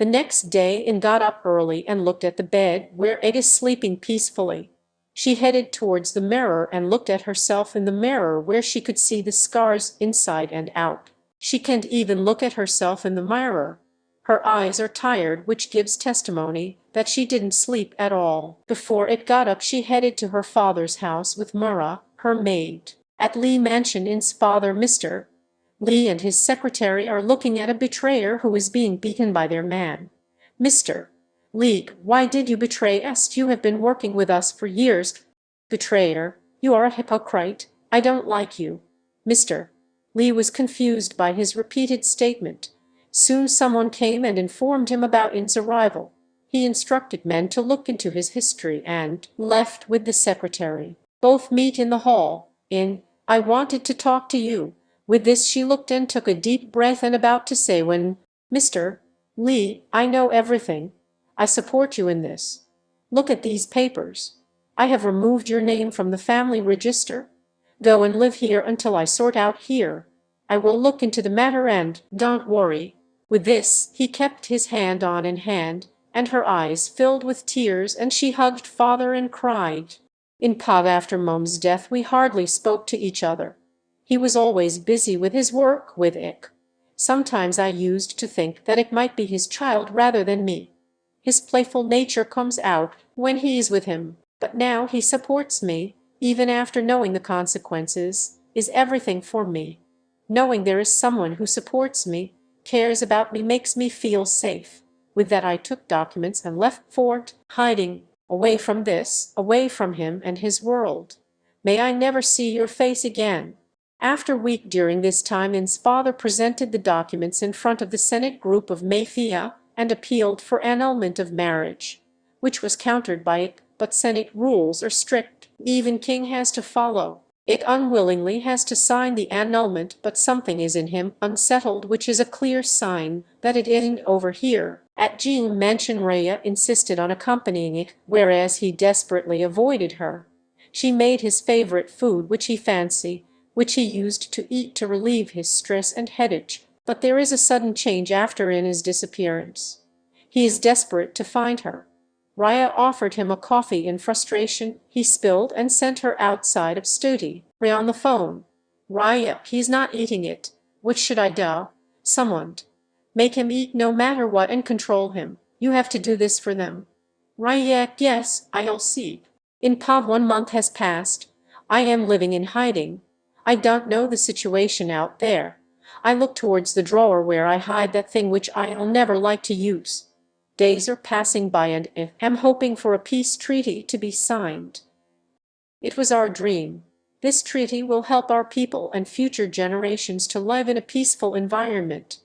The next day In got up early and looked at the bed where Egg is sleeping peacefully. She headed towards the mirror and looked at herself in the mirror where she could see the scars inside and out. She can't even look at herself in the mirror. Her eyes are tired, which gives testimony that she didn't sleep at all. Before It got up, she headed to her father's house with Mura, her maid. At Lee Mansion, In's father, Mr. Lee, and his secretary are looking at a betrayer who is being beaten by their man. Mr. Lee, why did you betray us? You have been working with us for years. Betrayer, you are a hypocrite. I don't like you. Mr. Lee was confused by his repeated statement. Soon someone came and informed him about In's arrival. He instructed men to look into his history and left with the secretary. Both meet in the hall. In, I wanted to talk to you. With this she looked and took a deep breath and about to say when, Mr. Lee, I know everything. I support you in this. Look at these papers. I have removed your name from the family register. Go and live here until I sort out here. I will look into the matter and don't worry. With this, he kept his hand on in hand, and her eyes filled with tears, and she hugged father and cried. In Pav, after Mom's death, we hardly spoke to each other. He was always busy with his work with Ick. Sometimes I used to think that it might be his child rather than me. His playful nature comes out when he is with him, but now he supports me, even after knowing the consequences, is everything for me. Knowing there is someone who supports me, cares about me, makes me feel safe. With that I took documents and left Fort, hiding, away from this, away from him and his world. May I never see your face again. After a week during this time, In's father presented the documents in front of the Senate group of Mafia and appealed for annulment of marriage, which was countered by it, but Senate rules are strict. Even King has to follow. It unwillingly has to sign the annulment, but something is in him unsettled, which is a clear sign that it isn't over here. At Jean Mansion, Riya insisted on accompanying it, whereas he desperately avoided her. She made his favorite food, which he fancied, which he used to eat to relieve his stress and headache, but there is a sudden change after In's disappearance. He is desperate to find her. Riya offered him a coffee. In frustration, he spilled and sent her outside of study. Riya on the phone. Riya, he's not eating it. What should I do? Someone. Make him eat no matter what and control him. You have to do this for them. Riya, yes, I'll see. In Pav, 1 month has passed. I am living in hiding. I don't know the situation out there. I look towards the drawer where I hide that thing which I'll never like to use. Days are passing by and I am hoping for a peace treaty to be signed. It was our dream. This treaty will help our people and future generations to live in a peaceful environment.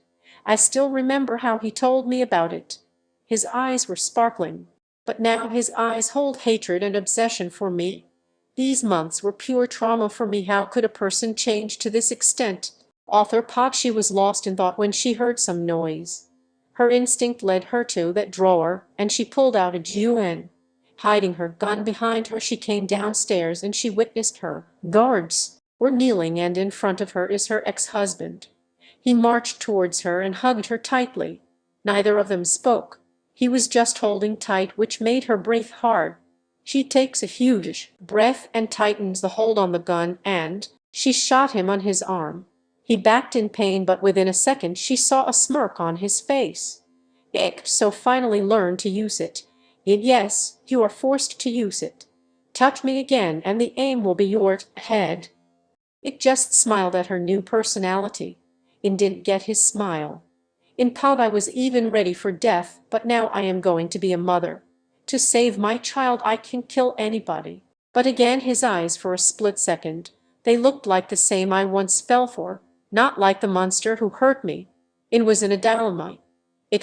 I still remember how he told me about it. His eyes were sparkling, but now his eyes hold hatred and obsession for me. These months were pure trauma for me. How could a person change to this extent? Author Pakshi was lost in thought when she heard some noise. Her instinct led her to that drawer, and she pulled out a gun. Hiding her gun behind her, she came downstairs and she witnessed her guards were kneeling, and in front of her is her ex-husband. He marched towards her and hugged her tightly. Neither of them spoke. He was just holding tight, which made her breathe hard. She takes a huge breath and tightens the hold on the gun, and she shot him on his arm. He backed in pain, but within a second she saw a smirk on his face. So finally learn to use it. Yes, you are forced to use it. Touch me again and the aim will be your head. It just smiled at her new personality. It didn't get his smile. In Pav, I was even ready for death, but now I am going to be a mother. To save my child I can kill anybody. But again his eyes, for a split second, they looked like the same I once fell for, not like the monster who hurt me. It was in a dilemma.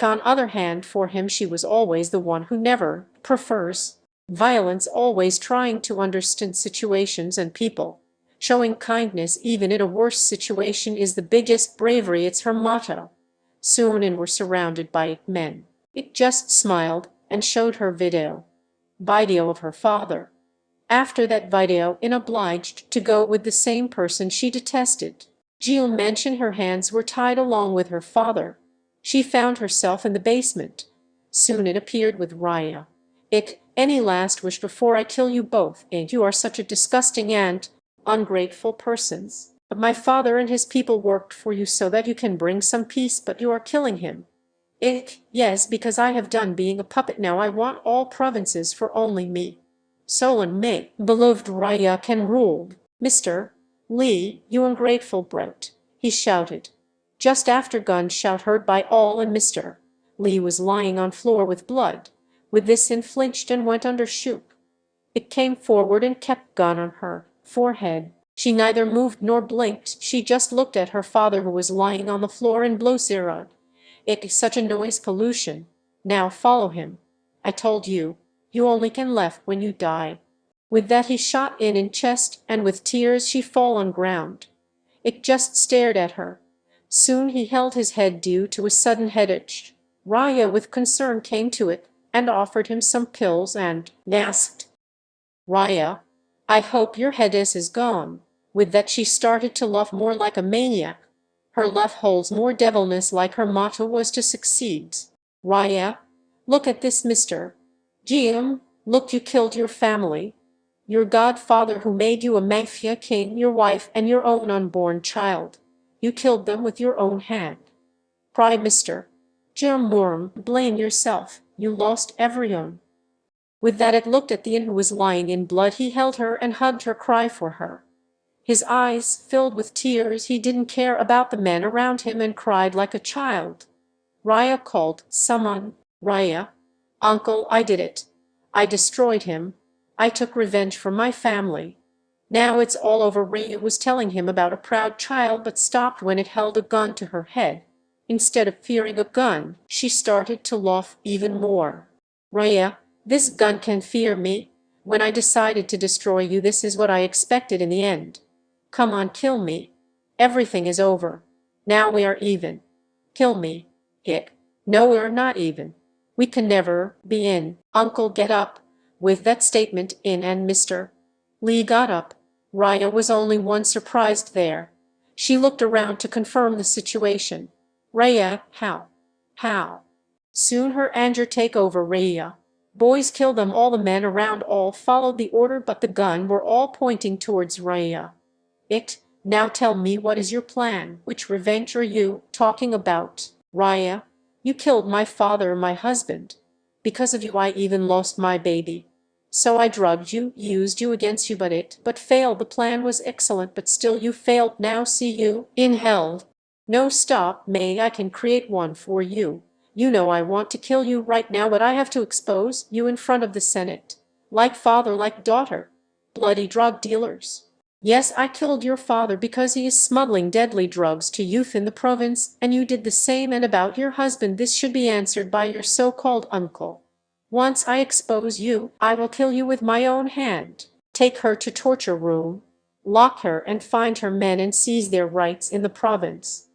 On other hand, for him she was always the one who never prefers violence, always trying to understand situations and people. Showing kindness even in a worse situation is the biggest bravery. It's her motto. Soon and were surrounded by men. It just smiled and showed her video of her father. After that video, In obliged to go with the same person she detested. Jill mentioned her hands were tied along with her father. She found herself in the basement. Soon it appeared with Riya. Any last wish before I kill you both? And you are such a disgusting and ungrateful persons. But my father and his people worked for you so that you can bring some peace, but you are killing him. Yes, because I have done being a puppet now. I want all provinces for only me. Solon me, beloved Riya can rule. Mr. Lee, you ungrateful brat, he shouted. Just after gunshot heard by all, and Mr. Lee was lying on floor with blood. With this he flinched and went under shook. It came forward and kept gun on her forehead. She neither moved nor blinked. She just looked at her father, who was lying on the floor in blowsirod. It is such a noise pollution. Now follow him. I told you, you only can left when you die. With that he shot in chest, and with tears she fall on ground. It just stared at her. Soon he held his head due to a sudden headache. Riya with concern came to it, and offered him some pills and asked, Riya, I hope your headache is gone. With that she started to laugh more like a maniac. Her laugh holds more devilness, like her motto was to succeed. Riya, look at this, Mr. GM, look, you killed your family. Your godfather who made you a Mafia king, your wife and your own unborn child. You killed them with your own hand. Cry, Mr. Jim, blame yourself, you lost everyone. With that it looked at the who was lying in blood. He held her and hugged her, cry for her. His eyes filled with tears. He didn't care about the men around him and cried like a child. Riya called, someone. Riya, uncle, I did it. I destroyed him. I took revenge for my family. Now it's all over. Riya was telling him about a proud child, but stopped when it held a gun to her head. Instead of fearing a gun, she started to laugh even more. Riya, this gun can fear me. When I decided to destroy you, this is what I expected in the end. Come on, kill me. Everything is over. Now we are even. Kill me. No, we're not even. We can never be in. Uncle, get up. With that statement and Mr. Lee got up. Riya was only one surprised there. She looked around to confirm the situation. Riya, how? How? Soon her anger take over Riya. Boys, kill them all. The men around all followed the order, but the gun were all pointing towards Riya. Now tell me, what is your plan? Which revenge are you talking about? Riya, you killed my father, my husband. Because of you I even lost my baby. So I drugged you, used you against you, but failed. The plan was excellent, but still you failed. Now see you in hell. No, stop, May, I can create one for you. You know I want to kill you right now, but I have to expose you in front of the Senate. Like father, like daughter. Bloody drug dealers. Yes, I killed your father because he is smuggling deadly drugs to youth in the province, and you did the same. And about your husband, this should be answered by your so-called uncle. Once I expose you, I will kill you with my own hand. Take her to torture room, lock her and find her men and seize their rights in the province.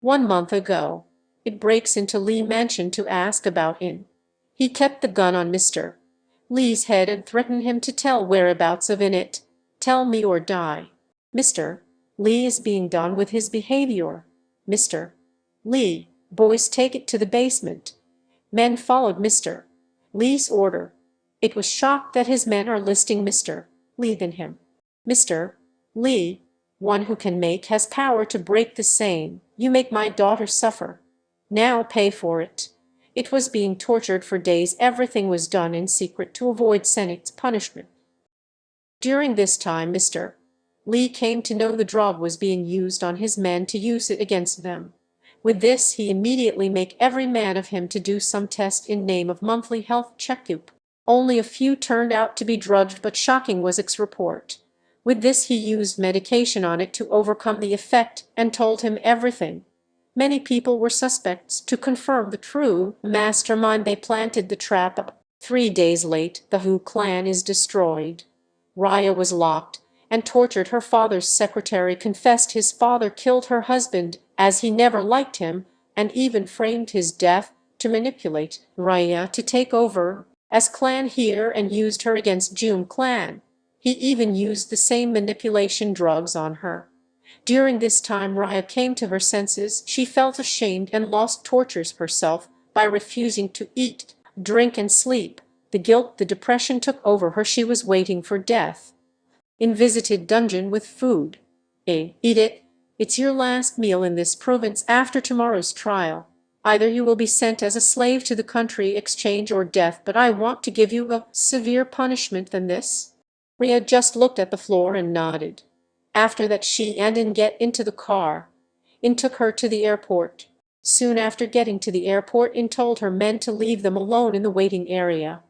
1 month ago, it breaks into Lee mansion to ask about In. He kept the gun on Mr. Lee's head and threatened him to tell whereabouts of In it. Tell me or die. Mr. Lee is being done with his behavior. Mr. Lee, boys, take it to the basement. Men followed Mr. Lee's order. It was shocked that his men are listing Mr. Lee than him. Mr. Lee, one who can make, has power to break the same. You make my daughter suffer. Now pay for it. It was being tortured for days. Everything was done in secret to avoid Senate's punishment. During this time, Mr. Lee came to know the drug was being used on his men to use it against them. With this, he immediately make every man of him to do some test in name of monthly health checkup. Only a few turned out to be drugged, but shocking was its report. With this, he used medication on it to overcome the effect and told him everything. Many people were suspects. To confirm the true mastermind, they planted the trap. 3 days late, the Hu clan is destroyed. Riya was locked and tortured. Her father's secretary confessed his father killed her husband, as he never liked him, and even framed his death to manipulate Riya to take over as clan here and used her against June clan. He even used the same manipulation drugs on her. During this time Riya came to her senses. She felt ashamed and lost tortures herself by refusing to eat, drink and sleep. The guilt, the depression took over her. She was waiting for death. In visited dungeon with food. Eat it. It's your last meal in this province after tomorrow's trial. Either you will be sent as a slave to the country exchange or death, but I want to give you a severe punishment than this. Riya just looked at the floor and nodded. After that she and In get into the car. In took her to the airport. Soon after getting to the airport, In told her men to leave them alone in the waiting area.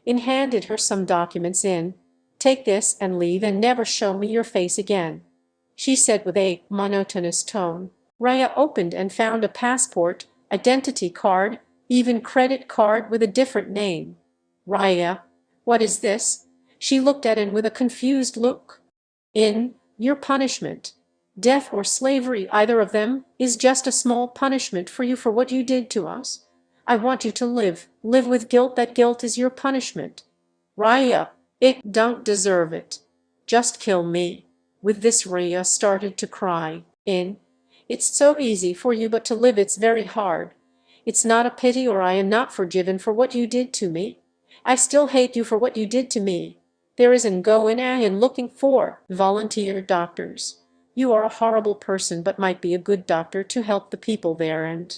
In handed her some documents. In, take this and leave and never show me your face again, she said with a monotonous tone. Riya opened and found a passport, identity card, even credit card with a different name. Riya, what is this? She looked at In with a confused look. In, your punishment. Death or slavery, either of them, is just a small punishment for you for what you did to us. I want you to live with guilt. That guilt is your punishment. Riya, it don't deserve it. Just kill me. With this Riya started to cry. In, it's so easy for you, but to live it's very hard. It's not a pity, or I am not forgiven for what you did to me. I still hate you for what you did to me. There is an go in and looking for volunteer doctors. You are a horrible person, but might be a good doctor to help the people there, and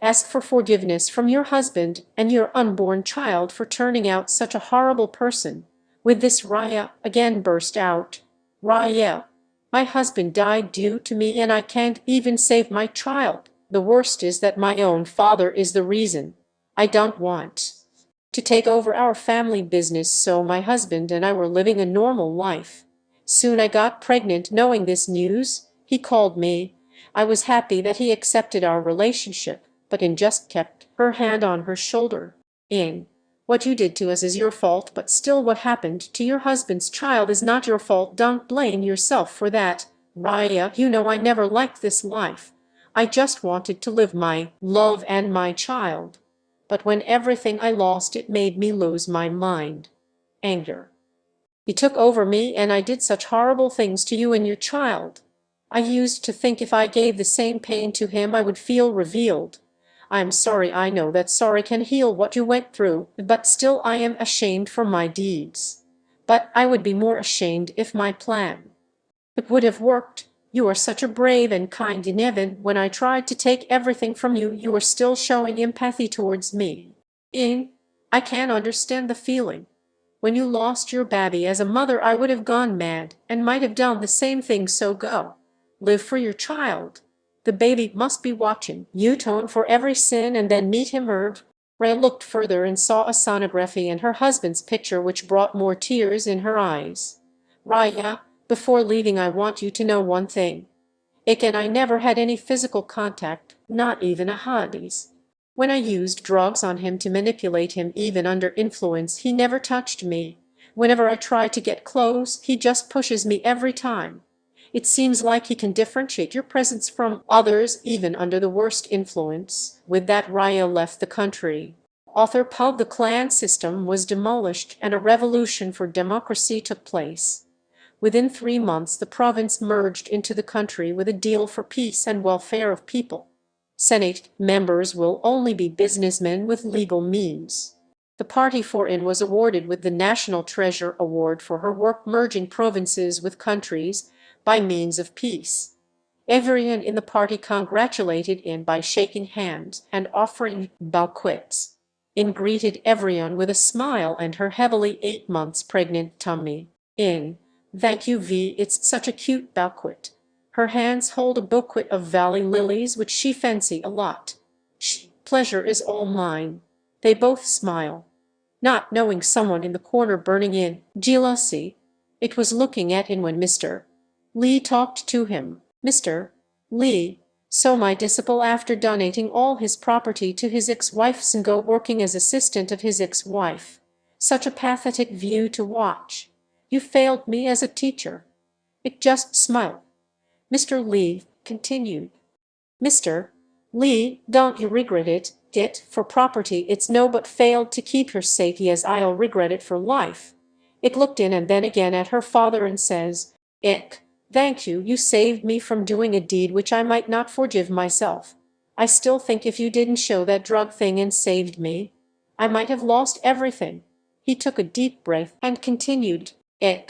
ask for forgiveness from your husband and your unborn child for turning out such a horrible person. With this Riya again burst out. Riya, my husband died due to me and I can't even save my child. The worst is that my own father is the reason. I don't want to take over our family business, so my husband and I were living a normal life. Soon I got pregnant. Knowing this news, he called me. I was happy that he accepted our relationship, but In just kept her hand on her shoulder. In, what you did to us is your fault, but still what happened to your husband's child is not your fault. Don't blame yourself for that. Riya, you know I never liked this life. I just wanted to live my love and my child. But when everything I lost, it made me lose my mind. Anger. He took over me and I did such horrible things to you and your child. I used to think if I gave the same pain to him I would feel revealed. I am sorry. I know that sorry can heal what you went through, but still I am ashamed for my deeds. But I would be more ashamed if my plan it would have worked. You are such a brave and kind, and even when I tried to take everything from you, you were still showing empathy towards me. I can't understand the feeling. When you lost your baby as a mother, I would have gone mad and might have done the same thing, so go. Live for your child. The baby must be watching you atone for every sin and then meet him. Ray looked further and saw a sonography and her husband's picture, which brought more tears in her eyes. Riya, before leaving I want you to know one thing. And I never had any physical contact, not even a huggies. When I used drugs on him to manipulate him, even under influence, he never touched me. Whenever I try to get close, he just pushes me every time. It seems like he can differentiate your presence from others, even under the worst influence. With that Riya left the country. Author Pub. The clan system was demolished and a revolution for democracy took place. Within 3 months the province merged into the country with a deal for peace and welfare of people. Senate members will only be businessmen with legal means. The party for In was awarded with the National Treasure Award for her work merging provinces with countries by means of peace. Everyone in the party congratulated In by shaking hands and offering banquets. In greeted everyone with a smile and her heavily 8 months pregnant tummy. In, thank you V, it's such a cute banquet. Her hands hold a bouquet of valley lilies which she fancy a lot. Pleasure is all mine. They both smile. Not knowing someone in the corner burning in jealousy. It was looking at him when Mr. Lee talked to him. Mr. Lee, so my disciple after donating all his property to his ex-wife and go working as assistant of his ex-wife. Such a pathetic view to watch. You failed me as a teacher. It just smiled. Mr. Lee continued. Mr. Lee, don't you regret it? For property it's no, but failed to keep her safety as I'll regret it for life. It looked in and then again at her father and says, Ick, Thank you, you saved me from doing a deed which I might not forgive myself. I still think if you didn't show that drug thing and saved me, I might have lost everything. He took a deep breath and continued,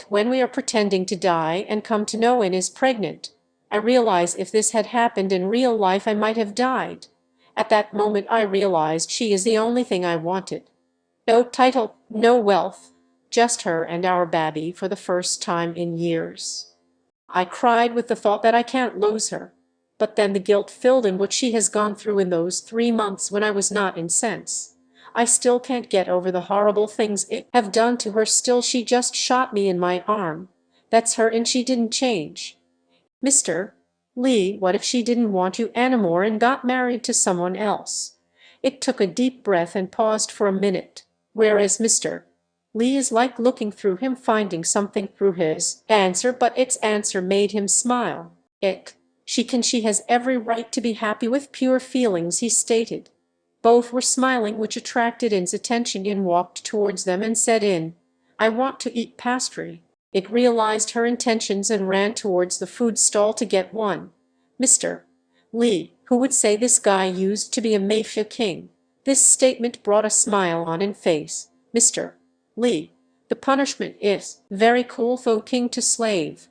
when we are pretending to die and come to know Anne is pregnant, I realize if this had happened in real life I might have died. At that moment I realized she is the only thing I wanted. No title, no wealth, just her and our baby for the first time in years. I cried with the thought that I can't lose her. But then the guilt filled in what she has gone through in those 3 months when I was not in sense. I still can't get over the horrible things it have done to her. Still, she just shot me in my arm. That's her and she didn't change. Mr. Lee, what if she didn't want you anymore and got married to someone else? It took a deep breath and paused for a minute. Whereas Mr. Lee is like looking through him, finding something through his answer, but its answer made him smile. She has every right to be happy with pure feelings, he stated. Both were smiling, which attracted In's attention. In walked towards them and said, In, I want to eat pastry. It realized her intentions and ran towards the food stall to get one. Mr. Lee, who would say this guy used to be a Mafia king? This statement brought a smile on In's face. Mr. Lee, the punishment is very cool, though king to slave.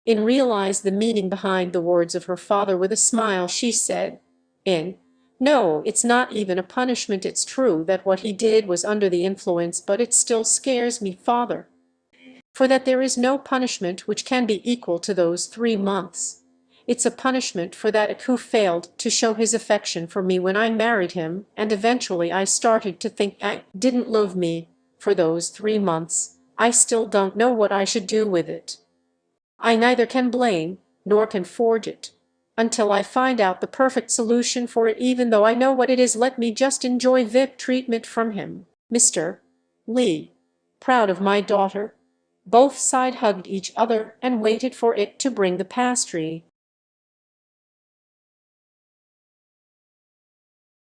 In realized the meaning behind the words of her father. With a smile she said, In, no, it's not even a punishment. It's true that what he did was under the influence, but it still scares me, father. For that there is no punishment which can be equal to those 3 months. It's a punishment for that who failed to show his affection for me when I married him, and eventually I started to think I didn't love me for those 3 months. I still don't know what I should do with it. I neither can blame nor can forge it until I find out the perfect solution for it. Even though I know what it is, let me just enjoy VIP treatment from him. Mr. Lee, proud of my daughter. Both side hugged each other and waited for it to bring the pastry.